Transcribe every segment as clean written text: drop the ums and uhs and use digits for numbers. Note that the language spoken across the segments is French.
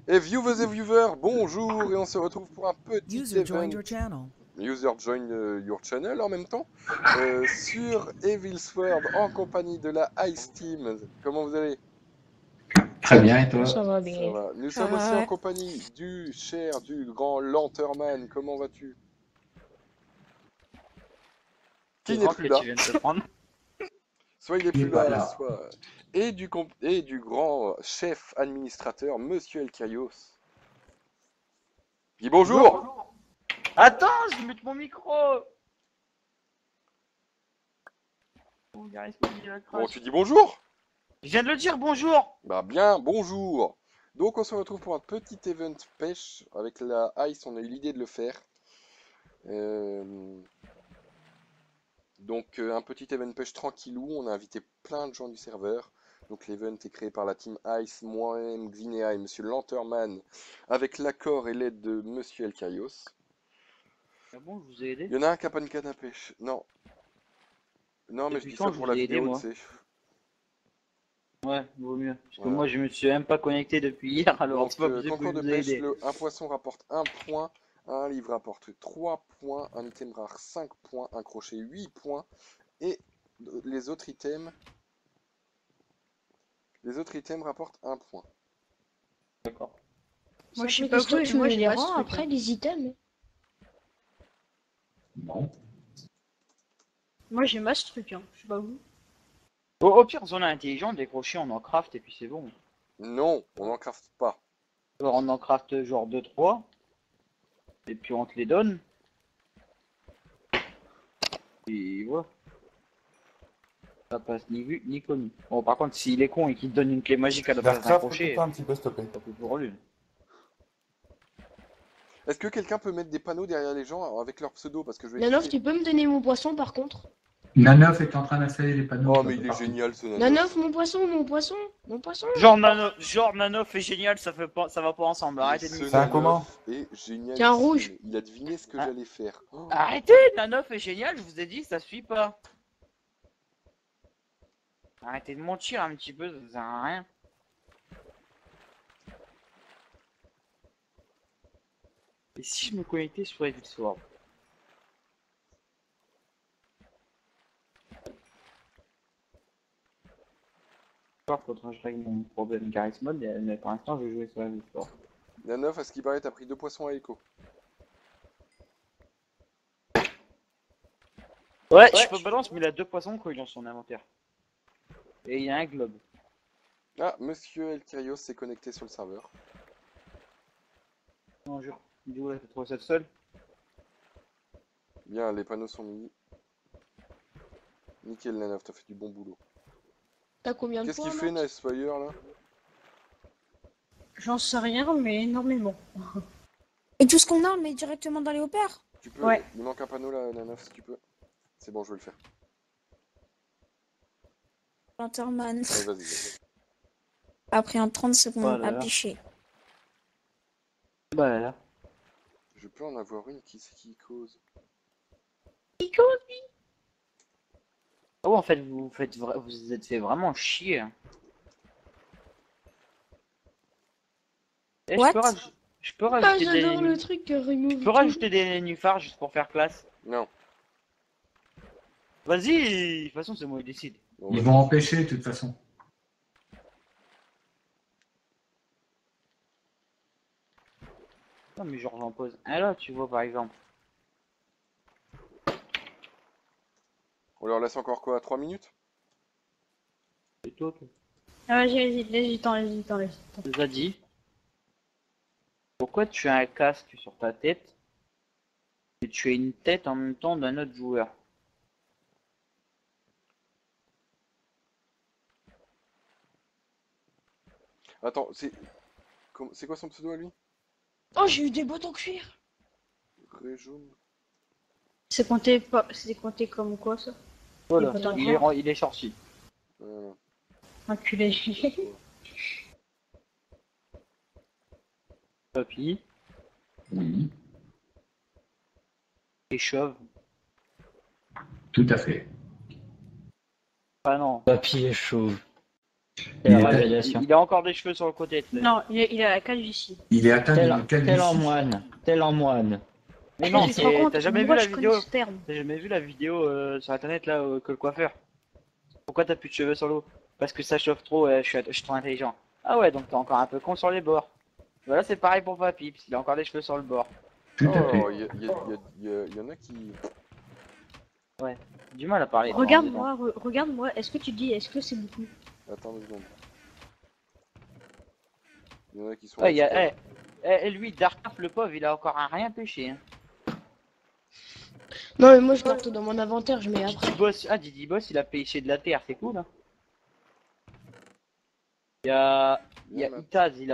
Et viewers et viewers, bonjour, et on se retrouve pour un petit User event, joined your channel. User Join Your Channel en même temps, sur Evil's World en compagnie de la Ice Team. Comment vous allez? Très bien, et Ça toi? va Ça bien. va. Nous Ça sommes aussi en va. compagnie du cher, du grand Lanterman. Comment vas-tu? Qui C'est n'est grand plus que là. tu viens de te prendre. Soit il est Il plus n'est pas là, là. soit... Et du grand chef administrateur, Monsieur El Kaios. Dis bonjour! Attends, je vais mettre mon micro. Oh, il reste plus de la Bon, crasse. tu dis bonjour? Je viens de le dire, bonjour. Bah bien, bonjour. Donc on se retrouve pour un petit event pêche avec la Ice, on a eu l'idée de le faire. Euh, un petit event pêche tranquillou, on a invité plein de gens du serveur. Donc l'event est créé par la team Ice, moi-même, Xinea et Monsieur Lanterman, avec l'accord et l'aide de Monsieur El Kaios. Ah bon, je vous ai aidé. Il y en a un qui a pas une canne à pêche. Non. Non mais je Depuis dis quand ça je pour vous la ai aidé, vidéo, moi? tu sais. Ouais, vaut mieux. Parce que Voilà. moi, je me suis même pas connecté depuis hier, alors Donc c'est pas possible que concours je de vous ai pêche, aidé. un poisson rapporte 1 point, un livre rapporte 3 points, un item rare 5 points, un crochet 8 points, et les autres items, rapportent 1 point. D'accord. Moi, je sais Simple pas question, vous, mais tu moi, me j'ai les pas ce rends truc. après les items? Non. Moi, j'ai pas ce truc, hein. Je sais pas vous. Au pire, zone intelligente, des crochets, on en craft et puis c'est bon. Non, on n'en craft pas. Alors, on en craft genre 2-3. Et puis on te les donne. Et voilà. Ça passe ni vu ni connu. Bon, par contre, s'il est con et qu'il te donne une clé magique à la place d'un Vercraft, crochet, coupe-toi un petit peu, s'il te plaît. ça peut pour lui. Est-ce que quelqu'un peut mettre des panneaux derrière les gens avec leur pseudo? Parce que je vais Nanof, expliquer. tu peux me donner mon poisson par contre? Nanof est en train d'installer les panneaux. Oh un mais peu il est partout. génial ce nano. Nanof, mon poisson, mon poisson, mon poisson. Genre Nanof est génial, ça va pas ensemble. Arrêtez de Ce me C'est un faire. comment? est génial. C'est un rouge. Il a deviné ce que Ah. j'allais faire. Oh. Arrêtez, Nanof est génial, je vous ai dit, ça suit pas. Arrêtez de mentir un petit peu, ça sert à rien. Et si je me connectais sur Evil's World? Par contre, je règle mon problème charisme mode, mais pour l'instant, je vais jouer sur Evil's World. Nanof, à ce qui paraît, t'as pris 2 poissons à écho. Ouais, je peux balance, mais il a 2 poissons quand il est dans son inventaire. Et il y a un globe. Ah, Monsieur El Kaios s'est connecté sur le serveur. Non, jure. Du coup, là, t'as trouvé ça seul? Bien, les panneaux sont mis. Nickel Nanof, t'as fait du bon boulot. T'as combien de Qu'est-ce points qu'il fait Max? Nicefire là? J'en sais rien, mais énormément. Et tout ce qu'on a, on le met directement dans les haut-paires. Tu peux, Ouais. il manque un panneau là, Nanof, si tu peux. C'est bon, je vais le faire. Lanterman Allez, vas-y. a pris en 30 secondes Oh là à là. pêcher. Bah là. Je peux en avoir une qui cause. Ah ouais, en fait, vous vous êtes fait vraiment chier. Hein. Eh, What? je peux Ah, rajouter j'adore des... le truc que remove. Je peux rajouter des nénuphars juste pour faire classe. Non. Vas-y, de toute façon, c'est moi qui décide. Bon, Ils vas-y. vont empêcher, de toute façon. Non, mais genre, j'en pose un là, tu vois, par exemple. On leur laisse encore quoi? 3 minutes? Et toi, tu Ah, vas-y, laisse-y temps. nous as dit. Pourquoi tu as un casque sur ta tête et tu as une tête en même temps d'un autre joueur? Attends, c'est quoi son pseudo à lui? Oh, j'ai eu des bottes en cuir. Réjaune. C'est compté comme quoi, ça? Voilà, Il est pas il est sorti. Enculé. Papy Oui, et chauve. tout à fait. Ah non. Papy est chauve. C'est la Il est- révélation. Il a encore des cheveux sur le côté. tu sais. Non, il a la calvitie. Il est atteint Tel, d'une tel en calvitie. moine. Tel en moine. Mais non, Tu te rends compte, t'as jamais vu moi, la je connais vidéo? ce terme. T'as jamais vu la vidéo sur internet là que le coiffeur? Pourquoi t'as plus de cheveux sur l'eau? Parce que ça chauffe trop, je suis trop intelligent. Ah ouais, donc t'es encore un peu con sur les bords. Voilà, c'est pareil pour Papy, parce qu'il a encore des cheveux sur le bord. Tout à fait. Oh, il y en a qui. Du mal à parler. Regarde-moi, regarde-moi, est-ce que tu dis, est-ce que c'est beaucoup? Attends 2 secondes. Il y en a qui sont. Ouais, exprès. lui, Darknap, le pauvre, il a encore un rien pêché. Hein. Non, mais moi je garde tout dans mon inventaire, je mets après. Didi Boss, il a pêché de la terre, c'est cool. Hein. Il y a Bien, là. Itaz, il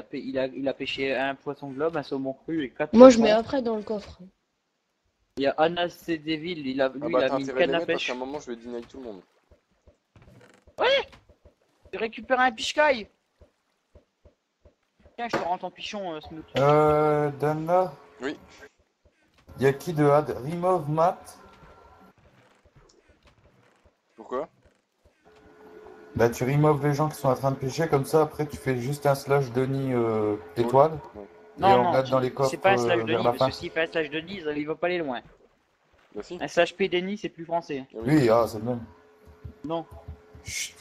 a pêché un poisson globe, un saumon cru et 4 Moi je mets après dans le coffre. Il y a Anas Cédéville, Ah il bah a t'as mis une intérêt de canne les à mettre parce pêche. qu'à un moment je vais deny tout le monde. Il récupère un pichcaille. Tiens, je te rends ton pichon, Smoot. Dana. Oui. Y'a qui de Had? Remove Matt. Pourquoi? Bah tu remove les gens qui sont en train de pêcher, comme ça après tu fais juste un slash Denis étoile. Ouais. Et on regarde dans les c'est coffres pas un slash de vers Nice, la parce fin. que s'il fait un slash de Nice, il va pas aller loin. Bah si. Un slash P Denis, c'est plus français. Ah oui. Oui, ah c'est le même. Non. Chut.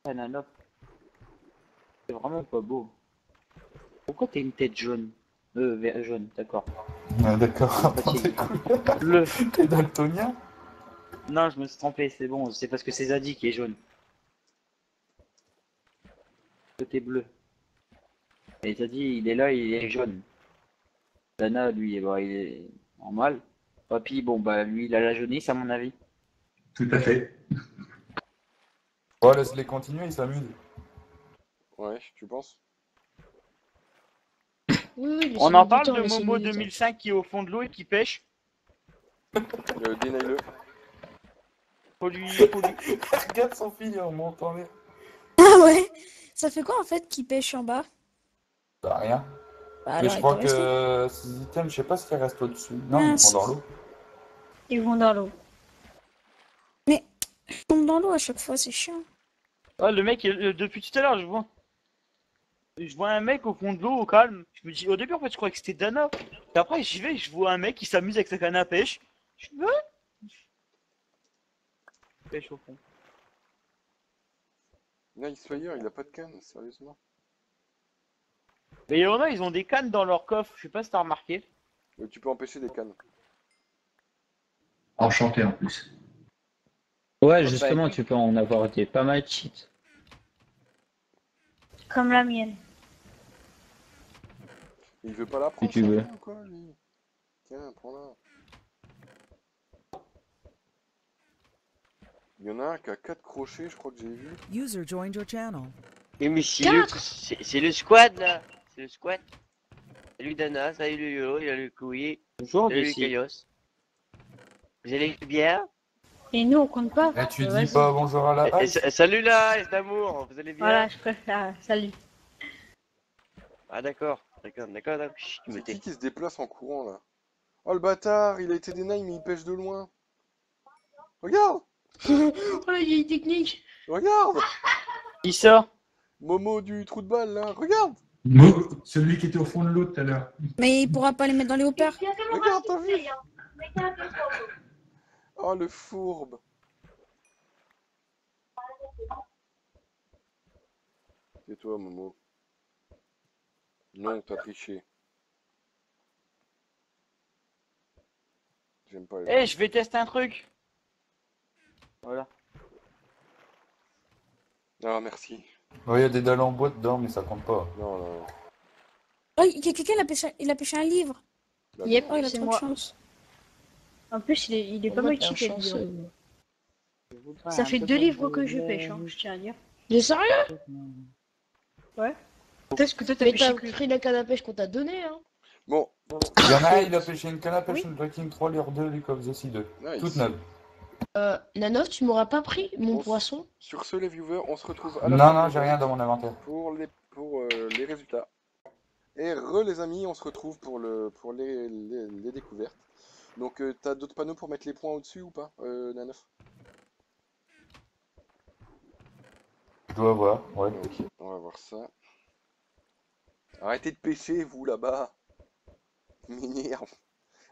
Banana. C'est vraiment pas beau. Pourquoi t'as une tête jaune? Jaune, d'accord. Ah, d'accord, attendez, Fatigué. Bleu. t'es daltonien? Non, je me suis trompé, c'est bon, c'est parce que c'est Zadie qui est jaune. Côté bleu. Et Zadie, il est là, il est jaune. Dana, lui, bah, il est normal. Papy, bon, bah, lui, il a la jaunisse, à mon avis. Tout à fait. Ouais, laisse-les continuer, ils s'amusent. Ouais, tu penses? Oui, oui, On en laissez-nous du parle temps, de laissez-nous Momo du temps. 2005 qui est au fond de l'eau et qui pêche. Deny-le. Faut lui... Regarde son fil en montant l'air. Ah ouais? Ça fait quoi en fait qui pêche en bas? Bah rien. Bah, Mais alors, je il crois peut rester. que ces items, je sais pas ce qui reste au-dessus. Non, ils Mince. vont dans l'eau. Ils vont dans l'eau. Je tombe dans l'eau à chaque fois, c'est chiant. Ouais, le mec, depuis tout à l'heure, je vois un mec au fond de l'eau, au calme. Je me dis, au début, en fait, je croyais que c'était Dana. Et après, j'y vais, je vois un mec qui s'amuse avec sa canne à pêche. Je me dis, ouais. Pêche au fond. Nice Fire, il a pas de canne, sérieusement. Et il y en a, ils ont des cannes dans leur coffre. Je sais pas si t'as remarqué. Tu peux empêcher des cannes. Enchanté en plus. Ouais, justement, tu peux en avoir des pas mal de cheats. Comme la mienne. Il veut pas la prendre, tu sa veux. canne, quoi, lui. Tiens, prends-la. Il y en a un qui a 4 crochets, je crois que j'ai vu. User joined your channel. Et mais c'est Quatre. c'est le squad là. C'est le squad. Salut Dana, salut le Yolo, il y a le Koui, Bonjour, salut le Jessie. Kaios. Vous allez bien? Et nous, on compte pas. Eh, tu Vas-y. dis pas bonjour à la ice? Salut là, Ice d'amour, vous allez bien? Voilà, je préfère. Salut. Ah d'accord, d'accord. Chut, tu me C'est tais. qui se déplace en courant, là? Oh, le bâtard, il a été deny, mais il pêche de loin. Regarde! Oh la vieille technique. Regarde! Qui ça? Momo du trou de balle, là, regarde! Celui qui était au fond de l'eau tout à l'heure. Mais il pourra pas les mettre dans les haut-parts. Regarde, t'as vu? Oh, le fourbe! C'est toi, Momo. Non, t'as triché. J'aime pas les... Eh, je vais tester un truc. Voilà. Ah, merci. Ouais, y a des dalles en bois dedans, mais ça compte pas. Non, non, non. Oh, il y a quelqu'un, il a pêché un livre. Bah, Yep, Oh, il a c'est trop de moi. chance. En plus, il est pas Moi, mal t'es un cheaté. le chanceux. livre. Ça fait 2 livres que je pêche, hein, je tiens à dire. T'es sérieux? Peut-être que toi, t'as Mais pêché t'as plus. pris la canne à pêche qu'on t'a donnée, hein? Bon, Il y en a un, il a pêché une canne à pêche, une Breaking 3, lure 2, les coffres aussi 2. nice. Toutes neuves. Nanov, tu m'auras pas pris mon On poisson? Sur ce, les viewers, on se retrouve à la Non, fin non, de j'ai la rien dans mon inventaire. pour les résultats. Et les amis, on se retrouve pour les découvertes. Donc t'as d'autres panneaux pour mettre les points au-dessus ou pas, Nanof? Je dois avoir, ouais. Ok, on va voir ça. Arrêtez de pêcher, vous, là-bas. M'énerve.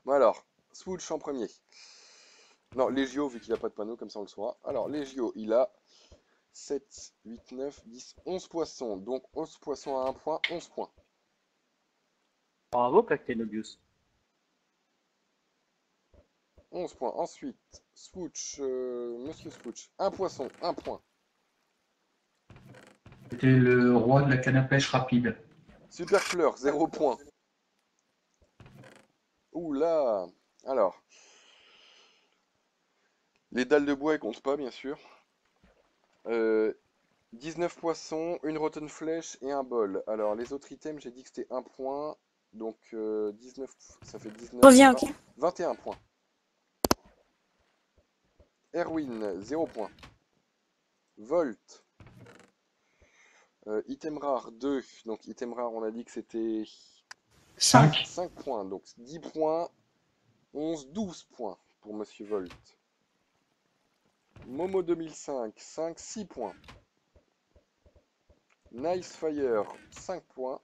Bon alors, Swoosh en premier. Non, Legio, vu qu'il a pas de panneau, comme ça on le saura. Alors, Legio, il a 7, 8, 9, 10, 11 poissons. Donc 11 poissons à 1 point, 11 points. Bravo, Cactenobius. 11 points. Ensuite, Swoosh, Monsieur Swoosh. Un poisson, 1 point. C'était le roi de la canne à pêche rapide. Super Fleur, 0 point. Ouh là. Alors, les dalles de bois, elles comptent pas, bien sûr. 19 poissons, une rotten flèche et un bol. Alors, les autres items, j'ai dit que c'était 1 point. Donc, 19, ça fait 19. Reviens, ok. 21 points. Erwin, 0 point. Volt. Item rare, 2. Donc, item rare, on a dit que c'était 5. 5 points. Donc, 10 points. 11, 12 points pour Monsieur Volt. Momo 2005, 5, 6 points. Nice Fire, 5 points.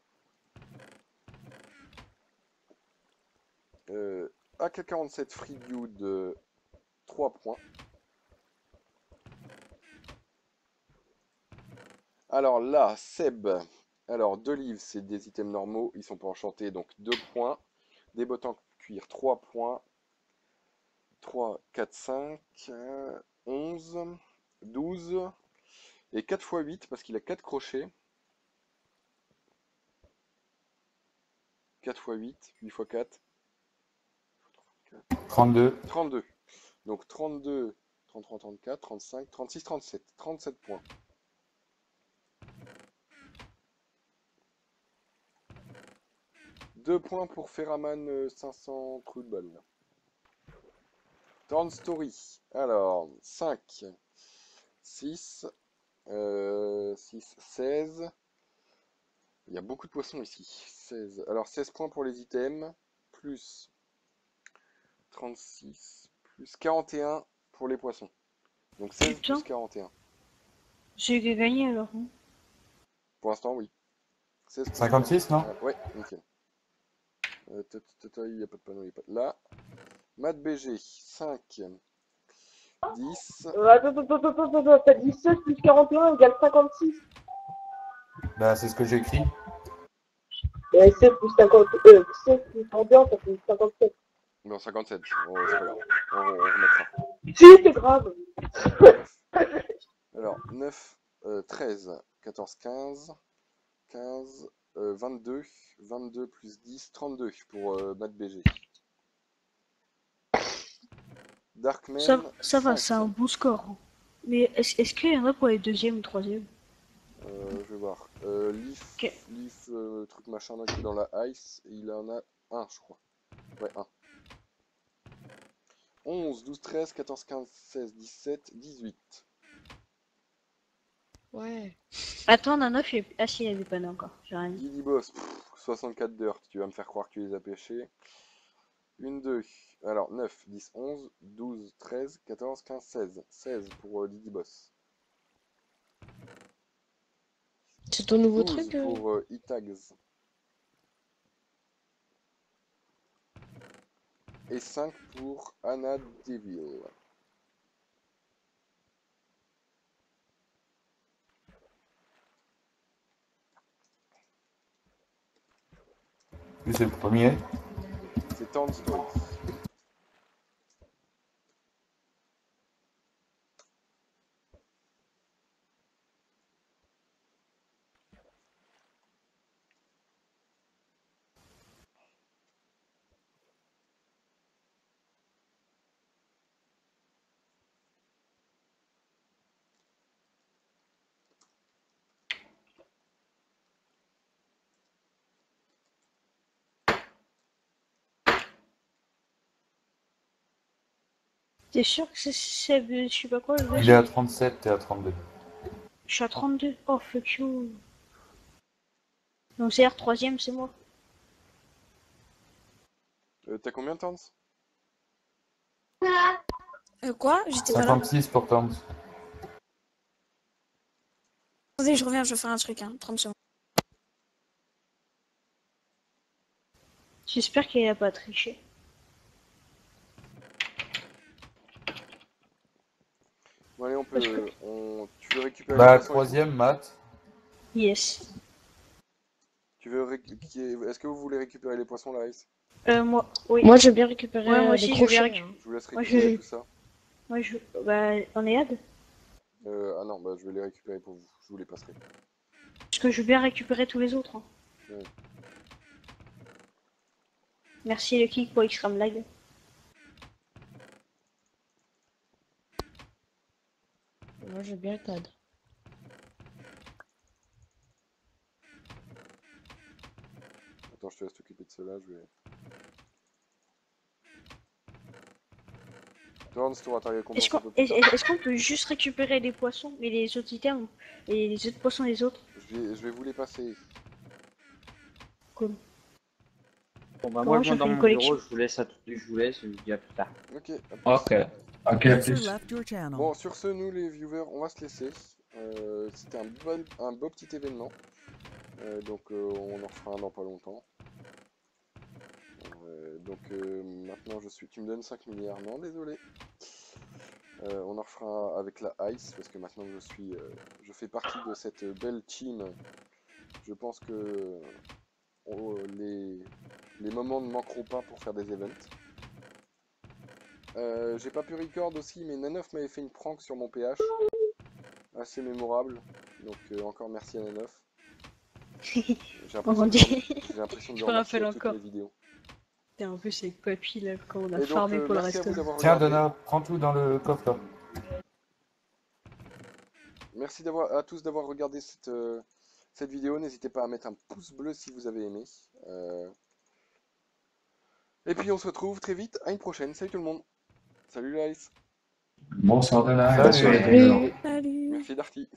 AK-47 Free Dude, 3 points. Alors là, Seb. Alors, 2 livres, c'est des items normaux. Ils sont pas enchantés, donc 2 points. Des bottes en cuir, 3 points. 3, 4, 5, 11, 12. Et 4 x 8, parce qu'il a 4 crochets. 4 x 8, 8 x 4. 32. 32. Donc 32, 33, 34, 35, 36, 37. 37 points. Deux points pour Ferraman 500 trous de balle. Torn Story. Alors, 5, 6, 6, 16. Il y a beaucoup de poissons ici. 16. Alors, 16 points pour les items. Plus 36. Plus 41 pour les poissons. Donc 16 Putain. plus 41. J'ai gagné alors. Hein. Pour l'instant, oui. 16 plus 56, non? Ouais, nickel. Il n'y a pas de panneau, il n'y a pas de... Là. Math BG, 5, 10. Attends, t'as dit 16 plus 41 égale 56. Bah, c'est ce que j'écris. Et 16 plus 50, 16 plus 41, ça fait 57. Non, 57. Oh, c'est pas grave. On remettra. Si, c'est grave. Alors, 9, 13, 14, 15, 15, 22, 22 plus 10, 32 pour Math BG. Darkman, Ça va, 5. c'est un bon score. Hein. Mais est-ce qu'il y en a pour les deuxième ou troisième? Je vais voir. Leaf, Ok. Leaf truc machin là, qui est dans la ice, et il en a un, je crois. Ouais, un. 11, 12, 13, 14, 15, 16, 17, 18. Ouais. Attends, Nanof, ah si, il y a des panneaux encore. J'ai rien dit. Didi Boss, 64 d'heures. Tu vas me faire croire que tu les as pêchés. 1, 2. Alors, 9, 10, 11, 12, 13, 14, 15, 16. 16 pour Didi Boss. C'est ton nouveau 12 truc pour E-Tags. Et 5 pour Anna Devil. Lui, c'est le premier. C'est Torn Story. T'es sûr que c'est je sais pas quoi le Il est à 37, t'es à 32. Je suis à 32. Oh fuck you. Donc c'est R troisième, c'est moi. T'as combien de Torns? Quoi? J'étais pas là. 56 pour Tom. Attendez, je reviens, je vais faire un truc, hein. 30 secondes. J'espère qu'il a pas triché. Bon, allez, on peut. Tu veux récupérer Bah, les poissons et troisième, Matt. Yes. tout Tu veux Est-ce que vous voulez récupérer les poissons, la Ice? Moi, oui. Moi, je veux bien récupérer Ouais, moi les aussi, je veux bien crochets. récupérer. Je vous laisse Moi, récupérer je- tout ça. Moi, je... Bah, on est ad. Ah non, bah je vais les récupérer pour vous. Je vous les passerai. Parce que je veux bien récupérer tous les autres. Hein. Ouais. Merci le kick pour X-Ram Lag. Moi, je veux bien être ad. Attends, je te laisse t'occuper de cela. Je vais. Torns, tu auras ta récompense Est-ce qu'on un peu plus tard. est-ce qu'on peut juste récupérer les poissons et les autres items et les autres poissons des autres? Je vais vous les passer. Bon bah Comment moi je je viens fais dans une mon collection? bureau, je vous laisse, je vous dis à plus tard. Ok. à plus. Ok. Ok, à plus. Bon, sur ce, nous les viewers, on va se laisser. C'était un beau petit événement. Donc on en refera un dans pas longtemps. Maintenant tu me donnes 5 milliards. Non, désolé. On en refera avec la Ice parce que maintenant je fais partie de cette belle team. Je pense que les moments ne manqueront pas pour faire des events. J'ai pas pu record aussi, mais Nanof m'avait fait une prank sur mon PH. Assez mémorable. Donc encore merci à Nanof. J'ai l'impression de Je le me remercier rappelle à toutes encore. les vidéos. T'es un peu avec Papy là quand on a Et donc, farmé pour le merci à reste. vous d'avoir Tiens, regardé. Donna, prends tout dans le coffre là. Merci à tous d'avoir regardé cette vidéo. N'hésitez pas à mettre un pouce bleu si vous avez aimé. Et puis on se retrouve très vite à une prochaine. Salut tout le monde. Salut Lice. Bonsoir Donna. Salut. Bonsoir les viewers. Salut. Merci Darty.